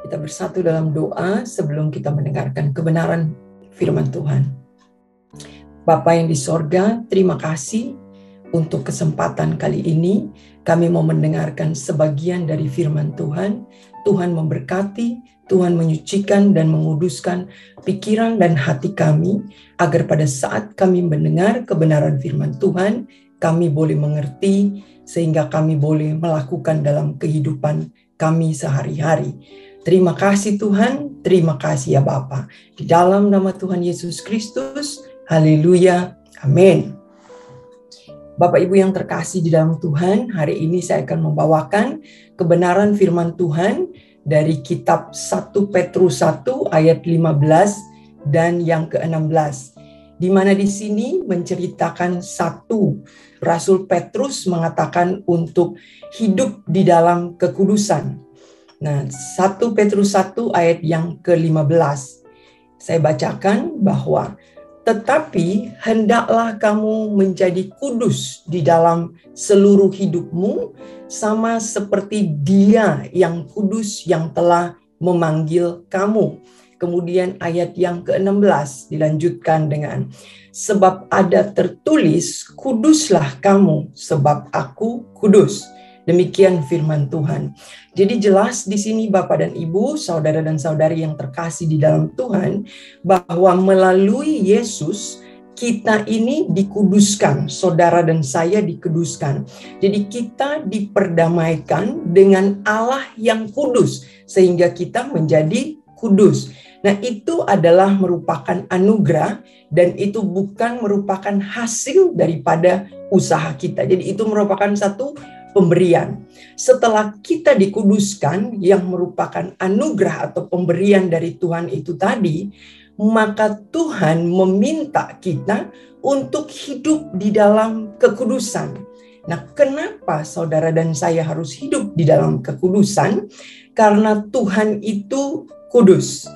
Kita bersatu dalam doa sebelum kita mendengarkan kebenaran firman Tuhan. Bapa yang di sorga, terima kasih untuk kesempatan kali ini. Kami mau mendengarkan sebagian dari firman Tuhan. Tuhan memberkati, Tuhan menyucikan dan menguduskan pikiran dan hati kami, agar pada saat kami mendengar kebenaran firman Tuhan, kami boleh mengerti, sehingga kami boleh melakukan dalam kehidupan kami sehari-hari. Terima kasih Tuhan, terima kasih ya Bapa. Di dalam nama Tuhan Yesus Kristus, haleluya, amin. Bapak Ibu yang terkasih di dalam Tuhan, hari ini saya akan membawakan kebenaran firman Tuhan dari kitab 1 Petrus 1 ayat 15 dan yang ke-16. Di mana di sini menceritakan Rasul Petrus mengatakan untuk hidup di dalam kekudusan. Nah, 1 Petrus 1 ayat yang ke-15. Saya bacakan bahwa tetapi hendaklah kamu menjadi kudus di dalam seluruh hidupmu, sama seperti Dia yang kudus yang telah memanggil kamu. Kemudian ayat yang ke-16 dilanjutkan dengan sebab ada tertulis, kuduslah kamu sebab aku kudus. Demikian firman Tuhan. Jadi jelas di sini Bapak dan Ibu, saudara dan saudari yang terkasih di dalam Tuhan, bahwa melalui Yesus kita ini dikuduskan, saudara dan saya dikuduskan. Jadi kita diperdamaikan dengan Allah yang kudus, sehingga kita menjadi kudus. Nah, itu adalah merupakan anugerah dan itu bukan merupakan hasil daripada usaha kita. Jadi itu merupakan satu pemberian. Setelah kita dikuduskan yang merupakan anugerah atau pemberian dari Tuhan itu tadi, maka Tuhan meminta kita untuk hidup di dalam kekudusan. Nah, kenapa saudara dan saya harus hidup di dalam kekudusan? Karena Tuhan itu kudus.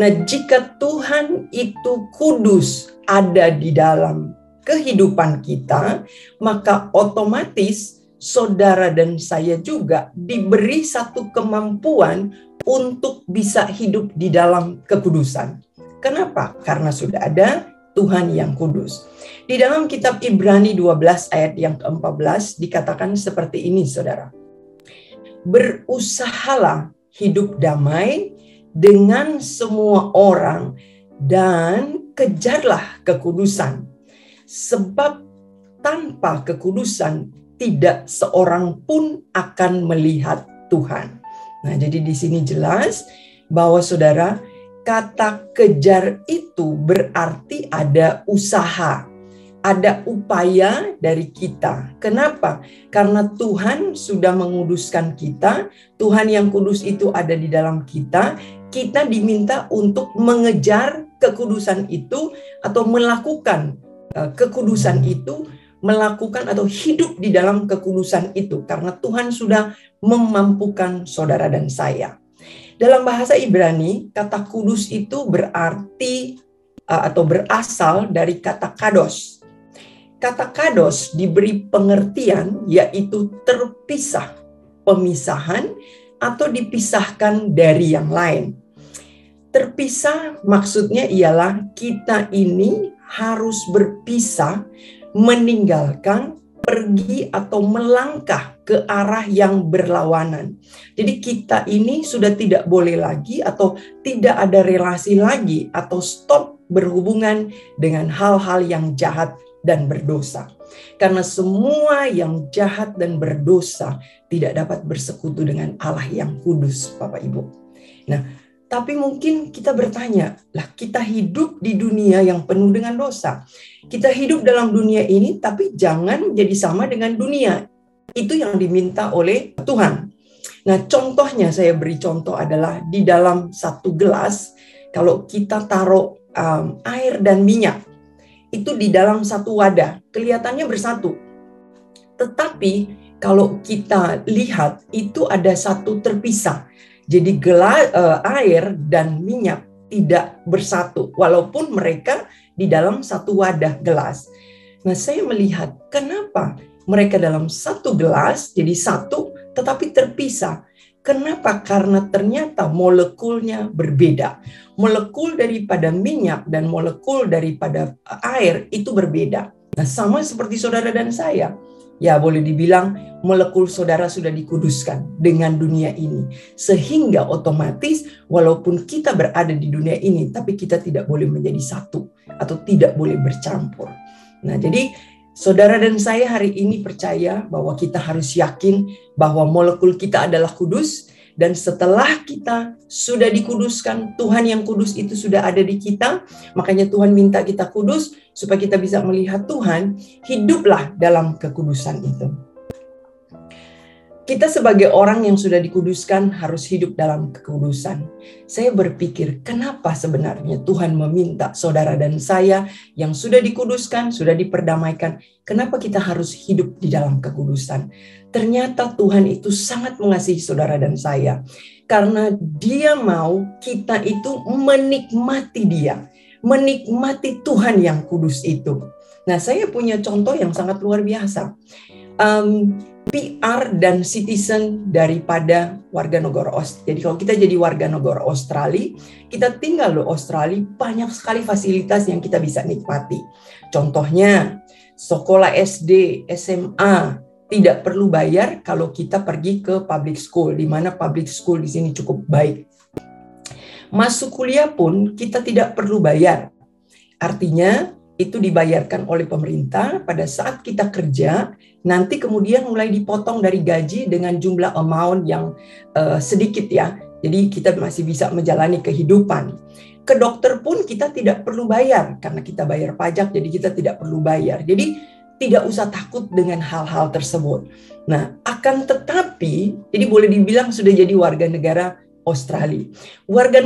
Nah, jika Tuhan itu kudus ada di dalam kehidupan kita, maka otomatis saudara dan saya juga diberi satu kemampuan untuk bisa hidup di dalam kekudusan. Kenapa? Karena sudah ada Tuhan yang kudus. Di dalam kitab Ibrani 12 ayat yang ke-14 dikatakan seperti ini, saudara. Berusahalah hidup damai dengan semua orang dan kejarlah kekudusan. Sebab tanpa kekudusan tidak seorang pun akan melihat Tuhan. Nah, jadi di sini jelas bahwa saudara, kata kejar itu berarti ada usaha, ada upaya dari kita. Kenapa? Karena Tuhan sudah menguduskan kita, Tuhan yang kudus itu ada di dalam kita, kita diminta untuk mengejar kekudusan itu atau melakukan kekudusan itu, melakukan atau hidup di dalam kekudusan itu, karena Tuhan sudah memampukan saudara dan saya. Dalam bahasa Ibrani, kata kudus itu berarti atau berasal dari kata kados. Kata kados diberi pengertian yaitu terpisah, pemisahan atau dipisahkan dari yang lain. Terpisah maksudnya ialah kita ini harus berpisah, meninggalkan, pergi atau melangkah ke arah yang berlawanan. Jadi kita ini sudah tidak boleh lagi atau tidak ada relasi lagi atau stop berhubungan dengan hal-hal yang jahat dan berdosa. Karena semua yang jahat dan berdosa tidak dapat bersekutu dengan Allah yang kudus, Bapak Ibu. Nah, tapi mungkin kita bertanya, lah kita hidup di dunia yang penuh dengan dosa. Kita hidup dalam dunia ini, tapi jangan jadi sama dengan dunia. Itu yang diminta oleh Tuhan. Nah, contohnya saya beri contoh adalah di dalam satu gelas, kalau kita taruh air dan minyak, itu di dalam satu wadah, kelihatannya bersatu. Tetapi kalau kita lihat, itu ada satu terpisah. Jadi air dan minyak tidak bersatu, walaupun mereka di dalam satu wadah gelas. Nah, saya melihat kenapa mereka dalam satu gelas jadi satu, tetapi terpisah. Kenapa? Karena ternyata molekulnya berbeda. Molekul daripada minyak dan molekul daripada air itu berbeda. Nah, sama seperti saudara dan saya. Ya, boleh dibilang molekul saudara sudah dikuduskan dengan dunia ini. Sehingga otomatis walaupun kita berada di dunia ini, tapi kita tidak boleh menjadi satu atau tidak boleh bercampur. Nah, jadi saudara dan saya hari ini percaya bahwa kita harus yakin bahwa molekul kita adalah kudus. Dan setelah kita sudah dikuduskan, Tuhan yang kudus itu sudah ada di kita. Makanya Tuhan minta kita kudus supaya kita bisa melihat Tuhan. Hiduplah dalam kekudusan itu. Kita sebagai orang yang sudah dikuduskan harus hidup dalam kekudusan. Saya berpikir, kenapa sebenarnya Tuhan meminta saudara dan saya yang sudah dikuduskan, sudah diperdamaikan, kenapa kita harus hidup di dalam kekudusan? Ternyata Tuhan itu sangat mengasihi saudara dan saya. Karena Dia mau kita itu menikmati Dia. Menikmati Tuhan yang kudus itu. Nah, saya punya contoh yang sangat luar biasa. PR dan citizen daripada warga negara Australia. Jadi kalau kita jadi warga negara Australia, kita tinggal di Australia, banyak sekali fasilitas yang kita bisa nikmati. Contohnya, sekolah SD, SMA, tidak perlu bayar kalau kita pergi ke public school, di mana public school di sini cukup baik. Masuk kuliah pun kita tidak perlu bayar. Artinya, itu dibayarkan oleh pemerintah pada saat kita kerja, nanti kemudian mulai dipotong dari gaji dengan jumlah amount yang sedikit ya. Jadi kita masih bisa menjalani kehidupan. Ke dokter pun kita tidak perlu bayar, karena kita bayar pajak, jadi kita tidak perlu bayar. Jadi tidak usah takut dengan hal-hal tersebut. Nah, akan tetapi, jadi boleh dibilang sudah jadi warga negara Australia. Warga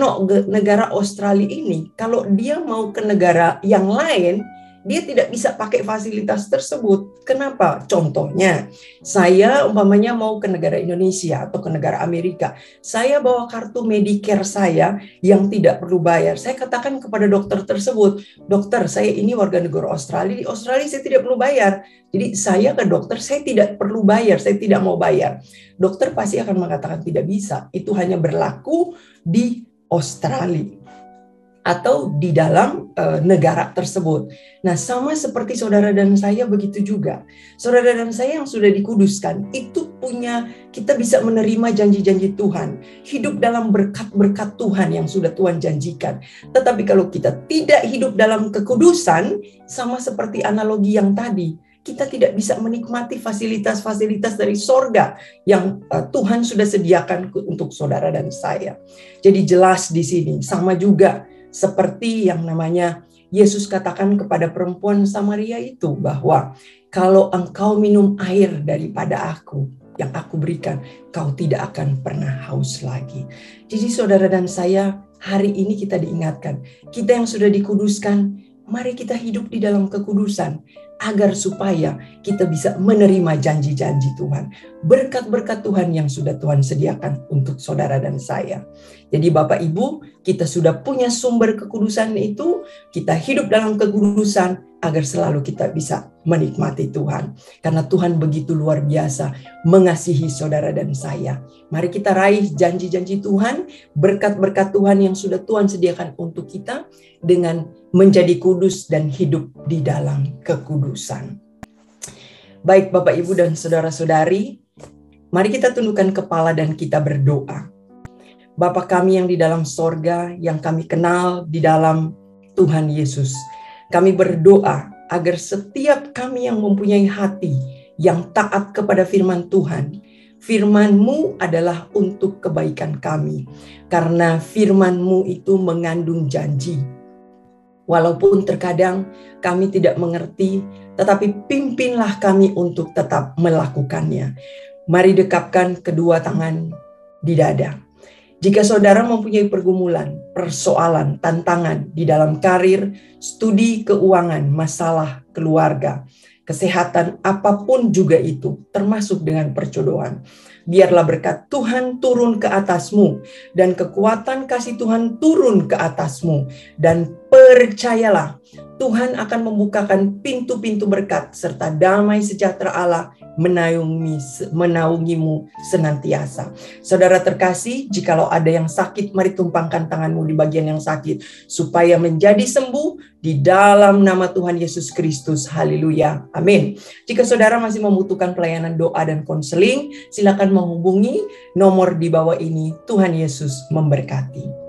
negara Australia ini, kalau dia mau ke negara yang lain, dia tidak bisa pakai fasilitas tersebut. Kenapa? Contohnya, saya umpamanya mau ke negara Indonesia atau ke negara Amerika. Saya bawa kartu Medicare saya yang tidak perlu bayar. Saya katakan kepada dokter tersebut, dokter, saya ini warga negara Australia. Di Australia saya tidak perlu bayar. Jadi saya ke dokter, saya tidak perlu bayar. Saya tidak mau bayar. Dokter pasti akan mengatakan tidak bisa. Itu hanya berlaku di Australia atau di dalam negara tersebut. Nah, sama seperti saudara dan saya begitu juga. Saudara dan saya yang sudah dikuduskan, itu kita bisa menerima janji-janji Tuhan. Hidup dalam berkat-berkat Tuhan yang sudah Tuhan janjikan. Tetapi kalau kita tidak hidup dalam kekudusan, sama seperti analogi yang tadi, kita tidak bisa menikmati fasilitas-fasilitas dari sorga yang Tuhan sudah sediakan untuk saudara dan saya. Jadi jelas di sini, sama juga seperti yang namanya Yesus katakan kepada perempuan Samaria itu, bahwa kalau engkau minum air daripada aku, yang aku berikan, kau tidak akan pernah haus lagi. Jadi saudara dan saya, hari ini kita diingatkan, kita yang sudah dikuduskan, mari kita hidup di dalam kekudusan, agar supaya kita bisa menerima janji-janji Tuhan. Berkat-berkat Tuhan yang sudah Tuhan sediakan untuk saudara dan saya. Jadi Bapak Ibu, kita sudah punya sumber kekudusan itu, kita hidup dalam kekudusan agar selalu kita bisa menikmati Tuhan. Karena Tuhan begitu luar biasa mengasihi saudara dan saya. Mari kita raih janji-janji Tuhan, berkat-berkat Tuhan yang sudah Tuhan sediakan untuk kita dengan menjadi kudus dan hidup di dalam kekudusan. Baik Bapak Ibu dan saudara-saudari, mari kita tundukkan kepala dan kita berdoa. Bapa kami yang di dalam sorga, yang kami kenal di dalam Tuhan Yesus, kami berdoa agar setiap kami yang mempunyai hati yang taat kepada firman Tuhan, firman-Mu adalah untuk kebaikan kami, karena firman-Mu itu mengandung janji. Walaupun terkadang kami tidak mengerti, tetapi pimpinlah kami untuk tetap melakukannya. Mari dekapkan kedua tangan di dada. Jika saudara mempunyai pergumulan, persoalan, tantangan di dalam karir, studi, keuangan, masalah keluarga, kesehatan, apapun juga itu, termasuk dengan perjodohan, biarlah berkat Tuhan turun ke atasmu dan kekuatan kasih Tuhan turun ke atasmu, dan percayalah Tuhan akan membukakan pintu-pintu berkat serta damai sejahtera Allah menaungimu senantiasa. Saudara terkasih, jikalau ada yang sakit, mari tumpangkan tanganmu di bagian yang sakit, supaya menjadi sembuh di dalam nama Tuhan Yesus Kristus. Haleluya. Amin. Jika saudara masih membutuhkan pelayanan doa dan konseling, silakan menghubungi nomor di bawah ini. Tuhan Yesus memberkati.